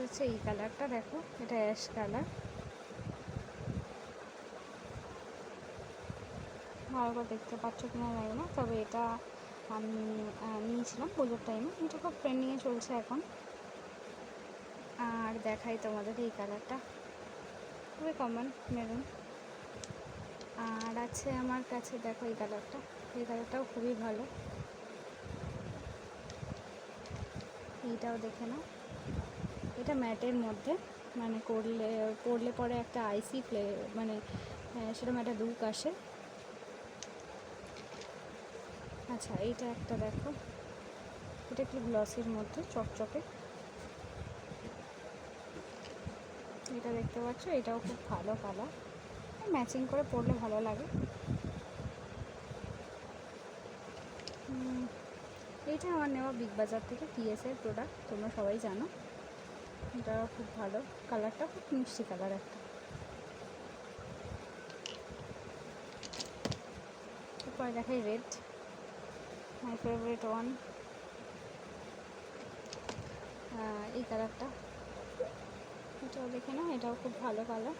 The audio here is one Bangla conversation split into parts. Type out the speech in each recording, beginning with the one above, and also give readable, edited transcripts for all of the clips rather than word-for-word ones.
হচ্ছে এই কালারটা, দেখো এটা অ্যাশ কালার, ভালো করে দেখতে পাচ্ছ কিনা জানি না, তবে এটা আমি নিয়েছিলাম পুজোর টাইমে, এটা খুব ট্রেন্ডিংয়ে চলছে এখন। আর দেখাই তোমাদের এই কালারটা, খুবই কমন মেরুন। আর আছে আমার কাছে, দেখো এই কালারটা, এই কালারটাও খুবই ভালো, এইটাও দেখে নাও। এটা ম্যাটের মধ্যে, মানে পরলে পরে একটা আইসি মানে সেরকম একটা লুক আসে। আচ্ছা এইটা একটা দেখো, এটা একটু গ্লসির মধ্যে চকচকে, এটা দেখতে পাচ্ছ, এটাও খুব ভালো কালার, ম্যাচিং করে পরলে ভালো লাগে। এইটা আমার নেওয়া বিগ বাজার থেকে টিএসের প্রোডাক্ট, তোমরা সবাই জানো, এটা খুব ভালো, কালারটা খুব মিষ্টি কালার একটা। এরপরে দেখাই রেড, মাই ফেভারিট ওয়ান, এই কালারটা, এটাও দেখে না, এটাও খুব ভালো কালার।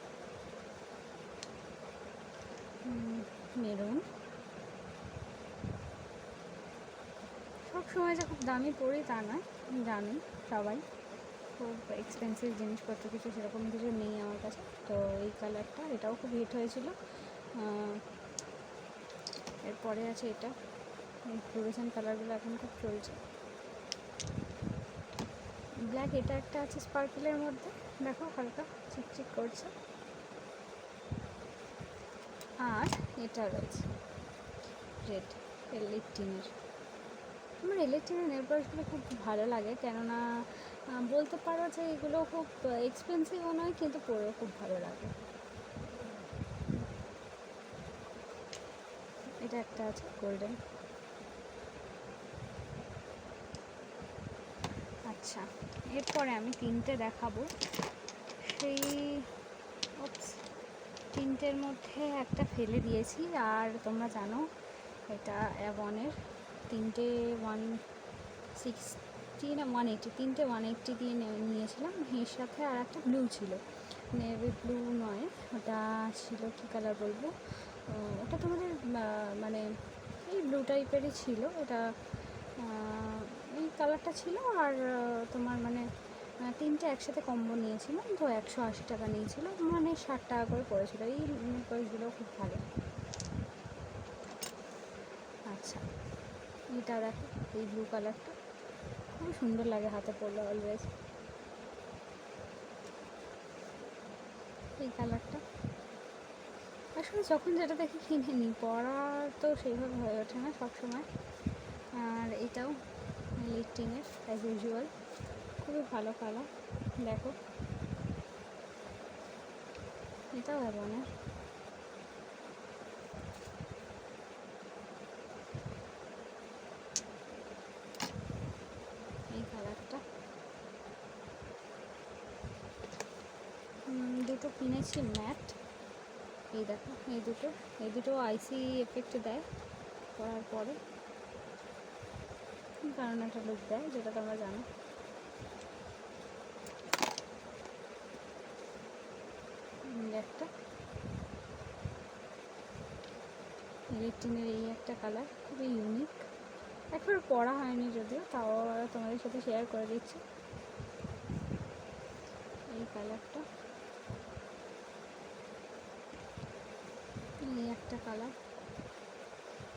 মেরুন, সব সময় যে খুব দামি পড়ি তা নয়, জানি সবাই, খুব এক্সপেন্সিভ জিনিসপত্র কিছু সেরকম কিছু নেই আমার কাছে। তো এই কালারটা, এটাও খুব হিট হয়েছিল। এরপরে আছে এটা, এই ফ্লুরেসেন্ট কালারগুলো এখন খুব চলছে। ব্ল্যাক, এটা একটা আছে স্পার্কেলের মধ্যে, দেখো হালকা চিকচিক করছে। আর এটা রয়েছে রেড, এল18-এর। আমার এল18-এর নেল পলিশগুলো খুব ভালো লাগে, কেননা বলতে পারো যে এগুলো খুব এক্সপেন্সিভও নয়, কিন্তু পরেও খুব ভালো লাগে। এটা একটা আছে গোল্ডেন। আচ্ছা, এরপরে আমি তিনটে দেখাবো, সেই তিনটের মধ্যে একটা ফেলে দিয়েছি। আর তোমরা জানো এটা অ্যাভনের, তিনটে 160 না 180, তিনটে 180 দিয়ে নিয়েছিলাম। এর সাথে আর একটা ব্লু ছিল, নেভি ব্লু নয়, ওটা ছিল কী কালার বলবো, ওটা তোমাদের মানে এই ব্লু টাইপেরই ছিল, ওটা এই কালারটা ছিল। আর তোমার মানে তিনটে একসাথে কম্বো নিয়েছিলাম, তো 180 টাকা নিয়েছিল, মানে 60 টাকা করে পড়েছিল। এই পয়সগুলো খুব ভালো। আচ্ছা, এটা দেখো, এই ব্লু কালারটা খুব সুন্দর লাগে হাতে পরলে অলওয়েজ। এই কালারটা আসলে যখন যেটা দেখি কিনে নিই, পরা তো সেইভাবে হয়ে ওঠে না সবসময়। আর এটাও লিফটিংয়ের অ্যাজ ইউজুয়াল, খুবই ভালো কালার, দেখো এটাও অ্যাভনের। এই কালারটা দুটো কিনেছি ম্যাট, এই দেখো এই দুটো আইসি এফেক্ট দেয় পরার পরে, কারণ একটা লুক দেয়, যেটা তোমরা জানো। একটা ইলেকট্রিনের এই একটা কালার, খুবই ইউনিক, একবার পরা হয়নি যদিও, তাও তোমাদের সাথে শেয়ার করে দিচ্ছি। এই কালারটা, এই একটা কালার,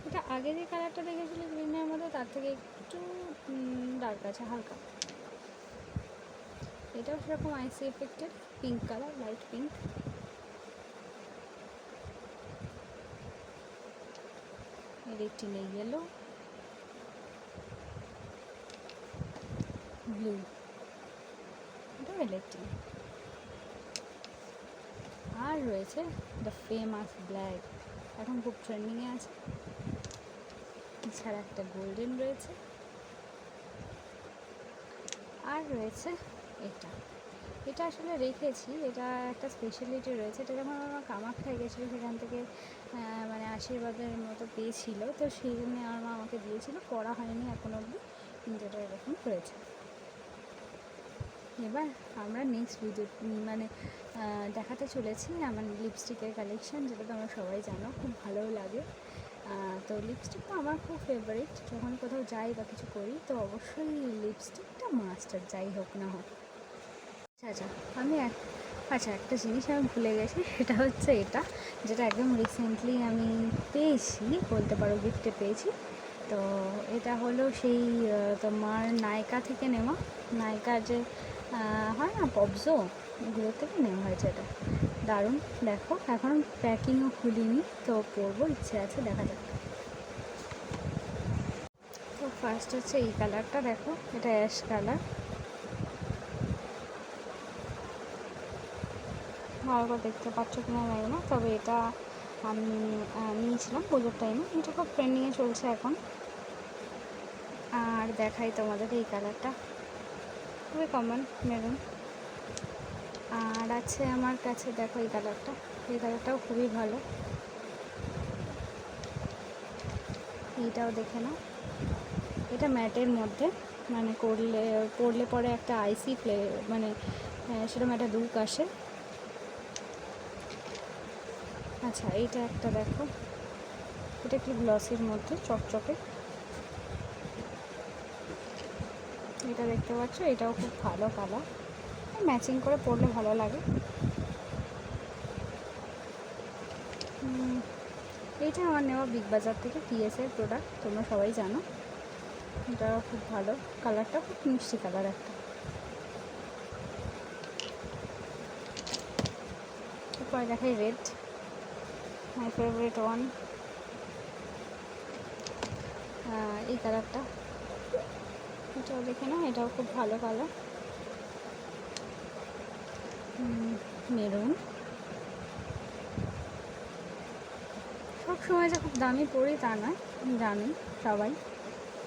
এটা আগে যে কালারটা দেখেছিলো গ্রিনের মধ্যে, তার থেকে একটু ডার্ক আছে হালকা। এটাও সেরকম আইসি এফেক্টের পিঙ্ক কালার, লাইট পিঙ্ক। ইলেকট্রিনে ইয়েলো, ব্লু, এটাও ইলেকট্রিক। আর রয়েছে দ্য ফেমাস ব্ল্যাক, এখন খুব ট্রেন্ডিংয়ে আছে। এছাড়া একটা গোল্ডেন রয়েছে, আর রয়েছে এটা আসলে রেখেছি, এটা একটা স্পেশালিটি রয়েছে। এটা যখন আমার কামাখ্যায় গেছিলো, সেখান থেকে মানে আশীর্বাদের মতো পেয়েছিল, তো সেই জন্য আমার মা আমাকে দিয়েছিল, পড়া হয়নি এখন অবধি, কিন্তু এটা এরকম রয়েছে। এবার আমরা নেক্সট ভিডিও মানে দেখাতে চলেছি আমার লিপস্টিকের কালেকশান, যেটা তোমরা সবাই জানো খুব ভালো লাগে। তো লিপস্টিক তো আমার খুব ফেভারিট, যখন কোথাও যাই বা কিছু করি তো অবশ্যই লিপস্টিকটা মাস্টার, যাই হোক না হোক। আচ্ছা একটা জিনিস আমি ভুলে গেছি, সেটা হচ্ছে এটা, যেটা একদম রিসেন্টলি আমি পেয়েছি, বলতে পারো গিফটে পেয়েছি। তো এটা হলো সেই তোমার নায়কা থেকে নেওয়া, নায়কা যে হয় না পবজো, ওগুলোর থেকে নেওয়া হয়েছে। এটা দারুণ, দেখো এখন প্যাকিংও খুলিনি, তো পরবো, ইচ্ছে আছে, দেখা যাক। তো ফার্স্ট হচ্ছে এই কালারটা, দেখো এটা অ্যাশ কালার, ভালো করে দেখতে পাচ্ছ কিনা জানি না, তবে এটা আমি নিয়েছিলাম পুজোর টাইমে, এটা খুব ট্রেন্ডিংয়ে চলছে এখন। আর দেখাই তোমাদের এই কালারটা, খুবই কমন মেরুন। আর আছে আমার কাছে, দেখো এই কালারটাও খুবই ভালো, এইটাও দেখে নাও। এটা ম্যাটের মধ্যে, মানে পরলে পরে একটা আইসি মানে সেরকম একটা লুক আসে। আচ্ছা এইটা একটা দেখো, এটা একটু গ্লসির মধ্যে চকচকে, এটা দেখতে পাচ্ছ, এটাও খুব ভালো কালার, ম্যাচিং করে পরলে ভালো লাগে। এইটা আমার নেওয়া বিগ বাজার থেকে টিএসের প্রোডাক্ট, তোমরা সবাই জানো, এটা খুব ভালো, কালারটা খুব মিষ্টি কালার একটা। এরপরে দেখাই রেড, মাই ফেভারিট ওয়ান, এই কালারটা, এটাও দেখে না, এটাও খুব ভালো কালার। মেরুন, সব সময় যে খুব দামি পড়ি তা নয়, জানি সবাই,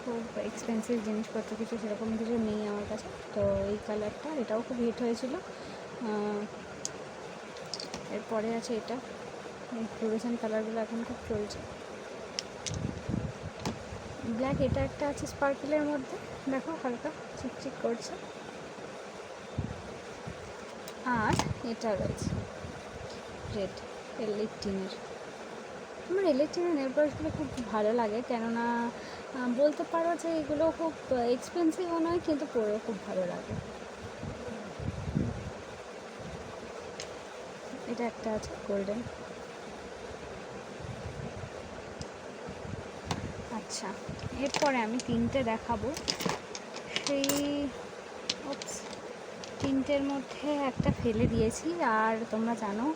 খুব এক্সপেন্সিভ জিনিসপত্র কিছু সেরকম কিছু নেই আমার কাছে। তো এই কালারটা, এটাও খুব হিট হয়েছিল। এরপরে আছে এটা, এই ফ্লুরেসেন্ট কালারগুলো এখন খুব চলছে। ব্ল্যাক, এটা একটা আছে স্পার্কেলের মধ্যে, দেখো হালকা চিকচিক করছে। আর এটা রয়েছে রেড, এল18-এর। আমার ইলেকট্রিকের নেল পালিশগুলো খুব ভালো লাগে, কেননা বলতে পারো যে এগুলো খুব এক্সপেন্সিভও নয়, কিন্তু পরেও খুব ভালো লাগে। এটা একটা আছে গোল্ডেন। আচ্ছা, এরপরে আমি তিনটে দেখাবো, সেই তিনটের মধ্যে একটা ফেলে দিয়েছি। আর তোমরা জানো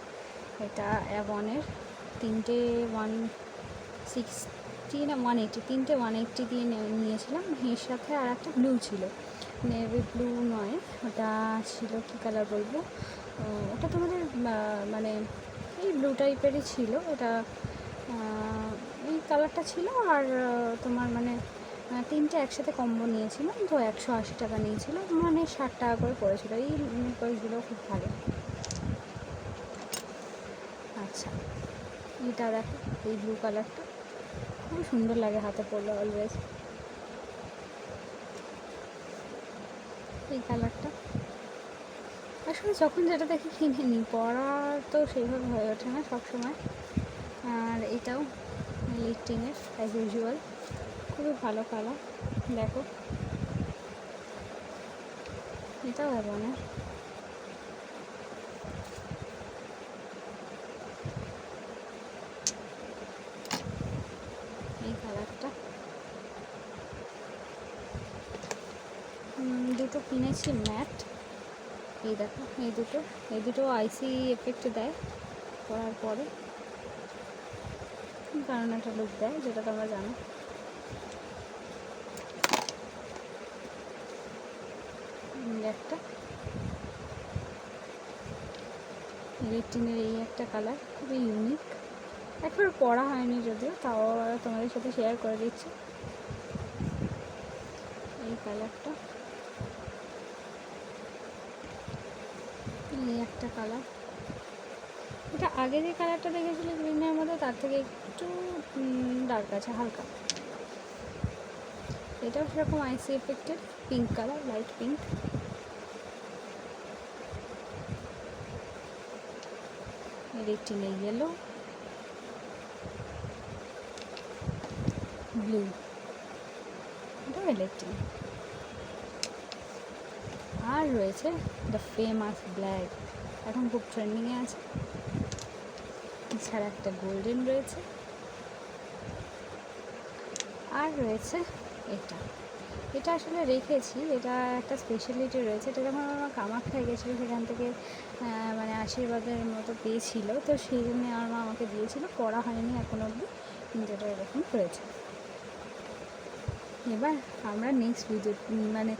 এটা অ্যাভনের, তিনটে 160 না 180, তিনটে 180 দিয়ে নিয়েছিলাম। এর সাথে আর একটা ব্লু ছিল, নেভি ব্লু নয়, ওটা ছিল কী কালার বলবো, ওটা তোমাদের মানে এই ব্লু টাইপেরই ছিল, ওটা এই কালারটা ছিল। আর তোমার মানে তিনটে একসাথে কম্বো নিয়েছিলাম, তো 180 টাকা নিয়েছিল, মানে 60 টাকা করে পড়েছিল। এই নেকলেসগুলো খুব ভালো। আচ্ছা এটা দেখো, এই ব্লু কালারটা খুব সুন্দর লাগে হাতে পরলে অলওয়েজ। এই কালারটা আসলে যখন যেটা দেখি কিনে নিই, পরা তো সেইভাবে হয়ে ওঠে না সবসময়। আর এটাও লিফটিংয়ের অ্যাজ ইউজুয়াল, খুবই ভালো কালার, দেখো এটাও অ্যাভনের। এই কালারটা দুটো কিনেছি ম্যাট, এই দেখো এই দুটো আইসি এফেক্ট দেয় পরার পরে, কারণ একটা লুক দেয়, যেটা তোমরা জানো। একটা ইলেকট্রিনের এই একটা কালার, খুবই ইউনিক, একবার পরা হয়নি যদিও, তাও তোমাদের সাথে শেয়ার করে দিচ্ছি। এই কালারটা, এই একটা কালার, এটা আগে যে কালারটা দেখেছিল গ্রিনের মধ্যে, তার থেকে একটু ডার্ক আছে হালকা। এটাও সেরকম আইসি এফেক্টের, পিঙ্ক কালার, লাইট পিঙ্ক। ইলেকট্রিনে ইয়েলো, ব্লু, এটাও ইলেকট্রিন। আর রয়েছে দ্য ফেমাস ব্ল্যাক, এখন খুব ট্রেন্ডিংয়ে আছে। এছাড়া একটা গোল্ডেন রয়েছে, আর রয়েছে এটা। এটা আসলে রেখেছি, এটা একটা স্পেশালিটি রয়েছে। এটা যখন আমার কামাখ্যায় গেছিলো সেখান থেকে মানে আশীর্বাদের মতো পেয়েছিল, তো সেই জন্য আমার মা আমাকে দিয়েছিল। পরা হয়নি এখন অবধি, কিন্তু এটা এরকম রয়েছে। এবার আমরা নেক্সট ভিডিও মানে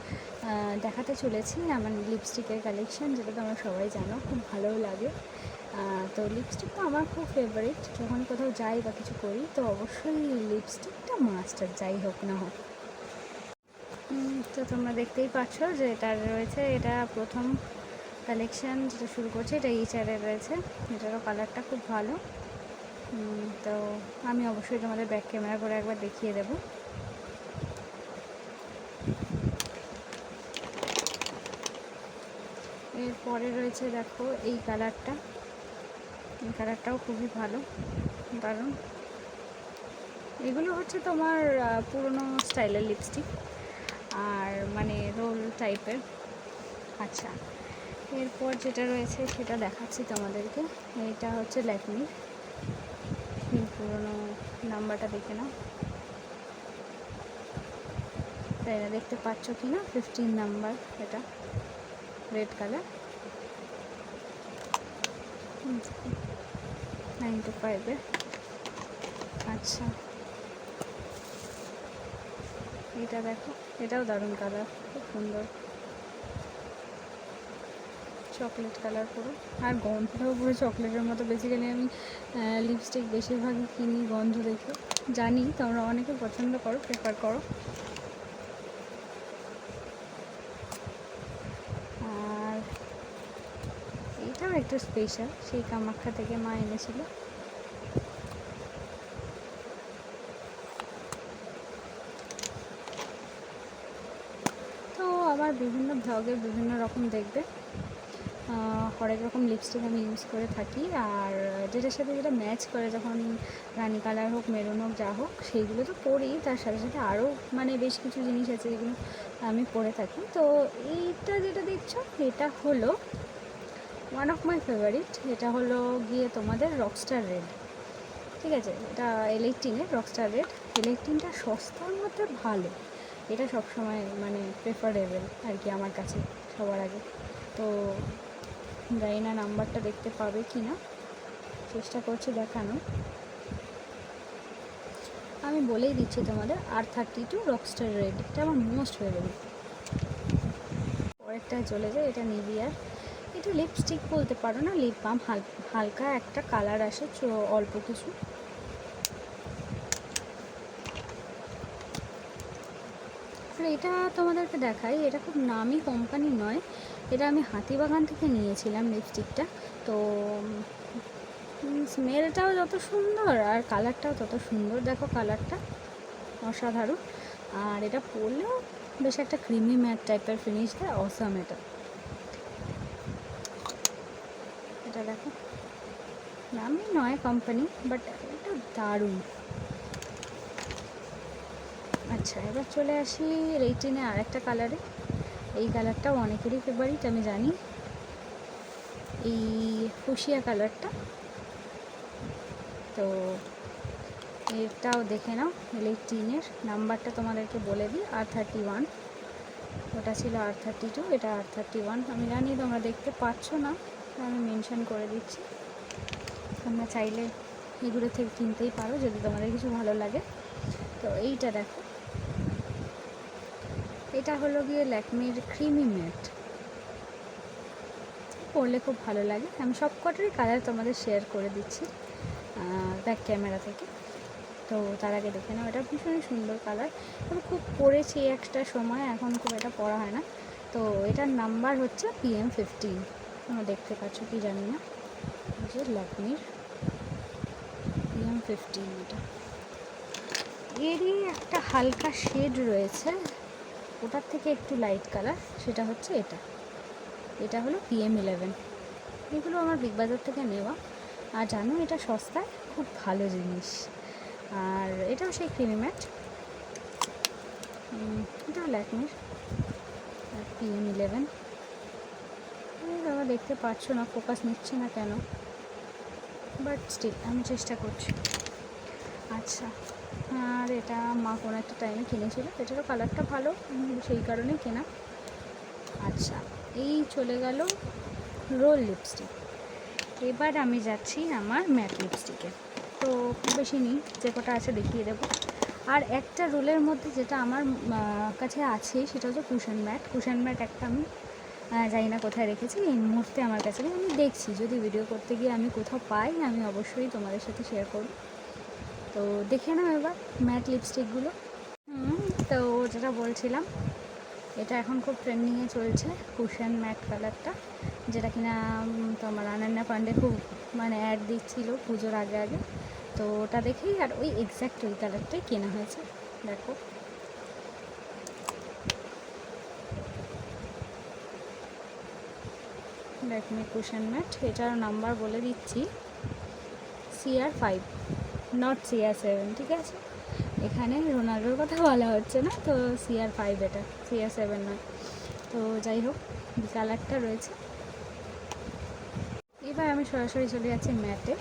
দেখাতে চলেছি আমার লিপস্টিকের কালেকশান, যেটা তোমরা সবাই জানো, খুব ভালোও লাগে। তো লিপস্টিক তো আমার খুব ফেভারিট। যখন কোথাও যাই বা কিছু করি তো অবশ্যই লিপস্টিকটা মাস্টার, যাই হোক না হোক। তো তোমরা দেখতেই পাচ্ছ যে এটা রয়েছে, এটা প্রথম কালেকশান যেটা শুরু করছে, এটা এইচআরে রয়েছে। এটারও কালারটা খুব ভালো। তো আমি অবশ্যই তোমাদের ব্যাক ক্যামেরা করে একবার দেখিয়ে দেবো। এরপরে রয়েছে দেখো এই কালারটা, এই কালারটাও খুবই ভালো, কারণ এগুলো হচ্ছে তোমার পুরনো স্টাইলের লিপস্টিক, আর মানে রোল টাইপের। আচ্ছা, এরপর যেটা রয়েছে সেটা দেখাচ্ছি তোমাদেরকে। এটা হচ্ছে ল্যাকমি, এই পুরনো নাম্বারটা দেখে নাও, তাই না? দেখতে পাচ্ছ কি না? 15 নাম্বার, এটা রেড কালার, 925-এ। আচ্ছা, এটা দেখো, এটাও দারুণ কালার, খুব সুন্দর চকলেট কালার পুরো, আর গন্ধটাও পুরো চকলেটের মতো। বেসিক্যালি আমি লিপস্টিক বেশিরভাগই কিনি গন্ধ দেখে, জানি তোমরা অনেকে পছন্দ করো, প্রেফার করো। আর এইটাও একটু স্পেশাল, সেই কামাখ্যা থেকে মা এনেছিল। তো আমার বিভিন্ন ব্লগে বিভিন্ন রকম দেখবে হরেক রকম লিপস্টিক আমি ইউজ করে থাকি, আর যেটার সাথে যেটা ম্যাচ করে, যখন রানি কালার হোক, মেরুন হোক, যা হোক, সেইগুলো তো পরেই। তার সাথে সাথে আরও মানে বেশ কিছু জিনিস আছে যেগুলো আমি পরে থাকি। তো এইটা যেটা দেখছো, এটা হলো ওয়ান অফ মাই ফেভারিট। এটা হলো গিয়ে তোমাদের রকস্টার রেড, ঠিক আছে? এটা ইলেকট্রিনের রকস্টার রেড। ইলেকট্রিনটা সস্তার মধ্যে ভালো, এটা সবসময় মানে প্রেফারেবল আর কি আমার কাছে সবার আগে। তো জানি না নাম্বারটা দেখতে পাবে কি না, চেষ্টা করছি দেখানো। আমি বলেই দিচ্ছি তোমাদের, R32 রকস্টার রেড, এটা আমার মোস্ট ফেভারিট। পরেরটায় চলে যায়, এটা নিভিয়ার। এটা লিপস্টিক বলতে পারো না, লিপ বাম, হালকা একটা কালার আসে, অল্প কিছু। আর এটা তোমাদেরকে দেখাই, এটা খুব নামি কোম্পানি নয়, এটা আমি হাতিবাগান থেকে নিয়েছিলাম লিপস্টিকটা। তো স্মেলটাও যত সুন্দর আর কালারটাও তত সুন্দর। দেখো কালারটা অসাধারণ, আর এটা পরলেও বেশ একটা ক্রিমি ম্যাট টাইপের ফিনিশ দেয়। অসাম এটা, এটা দেখো নামি নয় কোম্পানি, বাট এটা দারুণ। আচ্ছা, এবার চলে আসি রেটিনে আর একটা কালারে। এই কালারটাও অনেকেরই ফেভারিট, আমি জানি। এই ফুসিয়া কালারটা, তো এটাও দেখে নাও। ইলেকট্রিনের নাম্বারটা তোমাদেরকে বলে দিই, R31। ওটা ছিল R32, এটা R31। আমি জানি তোমরা দেখতে পাচ্ছ না, আমি মেনশন করে দিচ্ছি। তোমরা চাইলে এগুলো থেকে কিনতেই পারো যদি তোমাদের কিছু ভালো লাগে। তো এইটা দেখো, এটা হলো গিয়ে ল্যাকমির ক্রিমি ম্যাট, পরলে খুব ভালো লাগে। আমি সব কটারই কালার তোমাদের শেয়ার করে দিচ্ছি ব্যাক ক্যামেরা থেকে। তো তার আগে দেখে নাও, এটা ভীষণই সুন্দর কালার। আমি খুব পরেছি একটা সময়, এখন খুব এটা পরা হয় না। তো এটার নাম্বার হচ্ছে PM15, তোমরা দেখতে পাচ্ছ কি জানি না, যে ল্যাকমির PM15। এটা এরই একটা হালকা শেড রয়েছে, ওটার থেকে একটু লাইট কালার, সেটা হচ্ছে এটা। এটা হলো PM11। এগুলো আমার বিগ বাজার থেকে নেওয়া, আর জানো এটা সস্তায় খুব ভালো জিনিস। আর এটাও সেই ক্রিমি ম্যাট, এটাও ল্যাকমির PM11। বাবা দেখতে পাচ্ছ না, ফোকাস নিচ্ছে না কেন, বাট স্টিল আমি চেষ্টা করছি। আচ্ছা, আর এটা মা কোনো একটা টাইমে কিনেছিল, এটারও কালারটা ভালো, সেই কারণে কেনা। আচ্ছা, এই চলে গেল রোল লিপস্টিক। এবার আমি যাচ্ছি আমার ম্যাট লিপস্টিকে। তো খুব বেশি নেই, যে কটা আছে দেখিয়ে দেবো। আর একটা রোলের মধ্যে যেটা আমার কাছে আছে সেটা হচ্ছে কুশন ম্যাট একটা আমি জানি না কোথায় রেখেছি, এই মুহূর্তে আমার কাছে নেই। আমি দেখছি যদি ভিডিও করতে গিয়ে আমি কোথাও পাই আমি অবশ্যই তোমাদের সাথে শেয়ার করব। তো দেখে নাও এবার ম্যাট লিপস্টিকগুলো। তো যেটা বলছিলাম, এটা এখন খুব ট্রেন্ডিংয়ে চলছে কুশন ম্যাট কালারটা, যেটা কিনা তোমার অনন্যা পান্ডে খুব মানে অ্যাড দিচ্ছিল পুজোর আগে। তো ওটা দেখেই আর ওই এক্স্যাক্ট ওই কালারটাই কেনা হয়েছে। দেখো ল্যাকমি কুশন ম্যাট, এটার নাম্বার বলে দিচ্ছি CR5, নট CR7, ঠিক আছে? এখানে রোনাল্ডোর কথা বলা হচ্ছে না, তো CR5 এটা, CR7 নয়। তো যাই হোক, কালারটা রয়েছে। এবার আমি সরাসরি চলে যাচ্ছি ম্যাটে।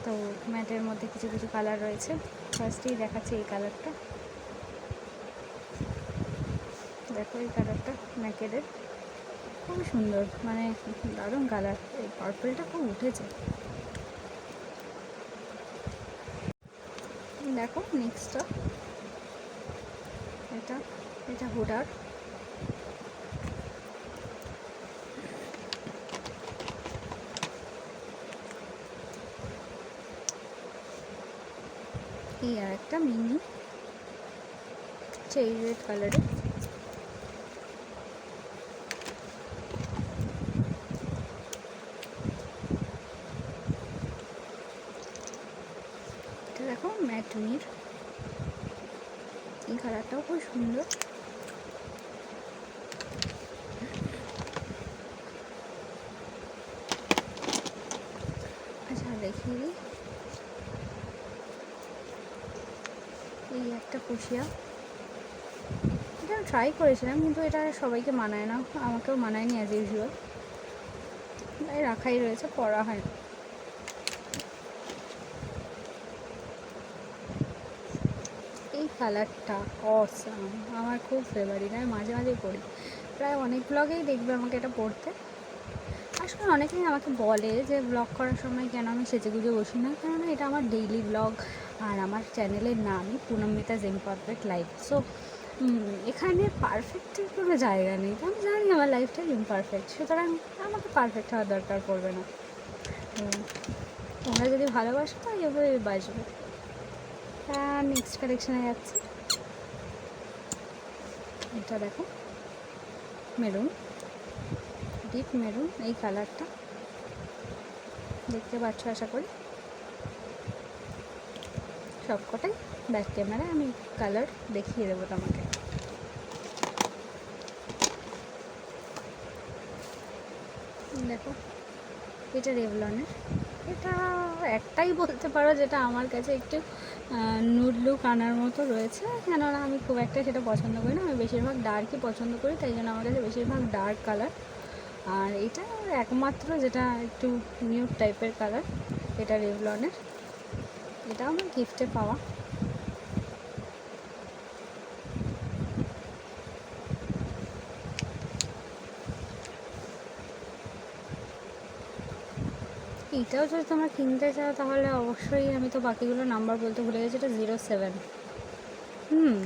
তো ম্যাটের মধ্যে কিছু কিছু কালার রয়েছে। ফার্স্টেই দেখাচ্ছি এই কালারটা, দেখো এই কালারটা ম্যাকেডের, খুবই সুন্দর, মানে দারুণ কালার। এই পার্পলটা খুব উঠেছে। দেখো নেক্সটটা, এটা হুডার। এই আর একটা মিনি চেরি রেড কালারের। এটা দেখো ম্যাট মির, এই কালারটাও খুব সুন্দর। আচ্ছা দেখিয়ে দিই, এই একটা ফুসিয়া, এটা ট্রাই করেছিলাম কিন্তু এটা সবাইকে মানায় না, আমাকেও মানায়নি অ্যাজ ইউজুয়াল, তাই রাখাই রয়েছে, পরা হয় না। এই কালারটা অসাম, আমার খুব ফেভারিট, আমি মাঝে মাঝে পরি, প্রায় অনেক ব্লগেই দেখবে আমাকে এটা পরতে। আসলে অনেকেই আমাকে বলে যে ব্লগ করার সময় কেন আমি সেজেগুজে বসি না, কেননা এটা আমার ডেইলি ব্লগ, আর আমার চ্যানেলের নামই পুনমিতাজ ইমপারফেক্ট লাইফ। সো এখানে পারফেক্টের কোনো জায়গা নেই, আমি জানি আমার লাইফটা ইমপারফেক্ট, সুতরাং আমাকে পারফেক্ট হওয়ার দরকার পড়বে না। তোমরা যদি ভালোবাসো তো এভাবে বাসবে। নেক্সট কালেকশানে যাচ্ছি, এটা দেখো মেরুন, ডিপ মেরুন, এই কালারটা দেখতে পাচ্ছ আশা করি। সবকটাই ব্যাক ক্যামেরায় আমি কালার দেখিয়ে দেবো তোমাকে। দেখো এটা রেভলনের, এটা একটাই বলতে পারো যেটা আমার কাছে একটু নুড লুক আনার মতো রয়েছে, কেননা আমি খুব একটা সেটা পছন্দ করি না, আমি বেশিরভাগ ডার্কই পছন্দ করি, তাই জন্য আমার কাছে বেশিরভাগ ডার্ক কালার। আর এটা একমাত্র যেটা একটু নিউড টাইপের কালার, এটা রেভলনের, এটা আমার গিফটে পাওয়া। এইটাও যদি তোমরা কিনতে চাও তাহলে অবশ্যই, আমি তো বাকিগুলো নাম্বার বলতে ভুলে গেছি, এটা 07,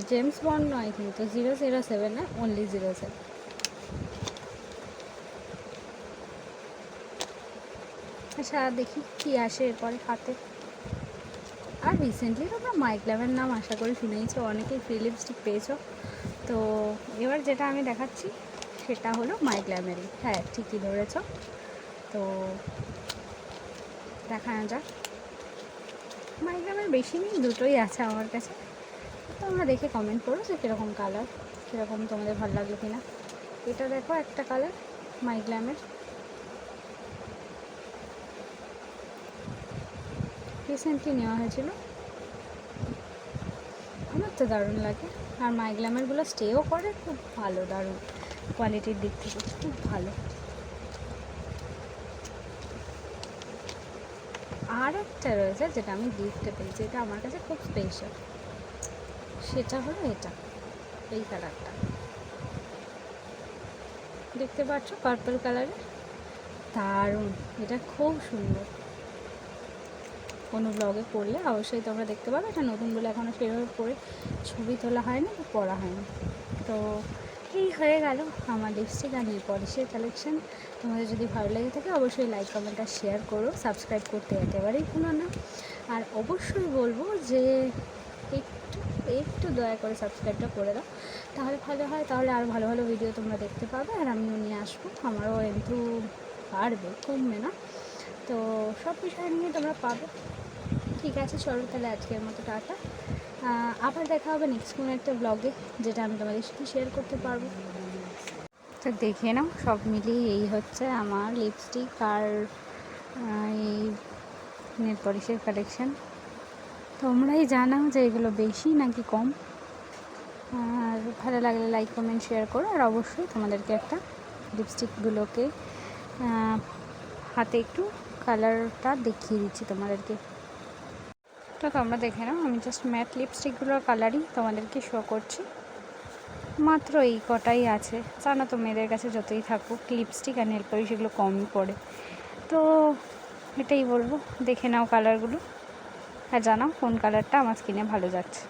জেমস বন্ড নয় কিন্তু, 007 না, অনলি 07। আচ্ছা দেখি কি আসে এরপরে হাতে। আর রিসেন্টলি তোমরা মাইগ্ল্যামের নাম আশা করি শুনেইছো, অনেকেই ফ্রি লিপস্টিক পেয়েছো। তো এবার যেটা আমি দেখাচ্ছি সেটা হলো মাইগ্ল্যামেরই, হ্যাঁ ঠিকই ধরেছ। তো দেখানো যাক, মাইগ্ল্যামের বেশি নেই, দুটোই আছে আমার কাছে, তোমরা দেখে কমেন্ট করো যে কীরকম কালার, কীরকম তোমাদের ভালো লাগলো কিনা। এটা দেখো একটা কালার মাইগ্ল্যামের, রিসেন্টলি নেওয়া হয়েছিল। আমার তো দারুণ লাগে। আর মাইগ্ল্যামেরগুলো স্টেও করে খুব ভালো, দারুণ কোয়ালিটির দিক থেকে খুব ভালো। আর একটা রয়েছে যেটা আমি গিফটে পেয়েছি, এটা আমার কাছে খুব স্পেশাল, সেটা হলো এটা, এই কালারটা দেখতে পাচ্ছ, পার্পল কালারের, দারুণ, এটা খুব সুন্দর। কোনো ব্লগে পরলে অবশ্যই তোমরা দেখতে পাবে। এটা নতুন বলে এখনও সেভাবে পরে ছবি তোলা হয়নি বা পরা হয়নি। তো এই হয়ে গেল আমার লিপস্টিক আর নেল পলিশের কালেকশন। তোমাদের যদি ভালো লেগে থাকে অবশ্যই লাইক, কমেন্ট আর শেয়ার করো, সাবস্ক্রাইব করতে একেবারেই ভুলো না। আর অবশ্যই বলবো যে একটু একটু দয়া করে সাবস্ক্রাইবটা করে দাও, তাহলে ভালো হয়, তাহলে আর ভালো ভালো ভিডিও তোমরা দেখতে পাবে। আর আমিও নিয়ে আসবো, আমারও কিন্তু বাড়বে, কমবে না। তো সব বিষয় নিয়ে তোমরা পাবে। ঠিক আছে, চলো তাহলে আজকের মতো টাটা। আবার দেখা হবে নেক্সট কোনো একটা ব্লগে, যেটা আমি তোমাদের সাথে শেয়ার করতে পারবো। তো দেখে নাও, সব মিলিয়ে এই হচ্ছে আমার লিপস্টিক আর এই নেল পলিশের কালেকশান। তোমরাই জানাও যে এগুলো বেশি নাকি কম। আর ভালো লাগলে লাইক, কমেন্ট, শেয়ার করো। আর অবশ্যই তোমাদেরকে একটা লিপস্টিকগুলোকে হাতে একটু কালারটা দেখিয়ে দিচ্ছি তোমাদেরকে। তো তোমরা দেখে নাও, আমি জাস্ট ম্যাট লিপস্টিকগুলোর কালারই তোমাদেরকে শো করছি। মাত্র এই কটাই আছে। জানো তো মেয়েদের কাছে যতই থাকুক লিপস্টিক আর নেল পলিশ এগুলো কমই পড়ে। তো এটাই বলবো, দেখে নাও কালারগুলো আর জানাও কোন কালারটা আমার স্কিনে ভালো যাচ্ছে।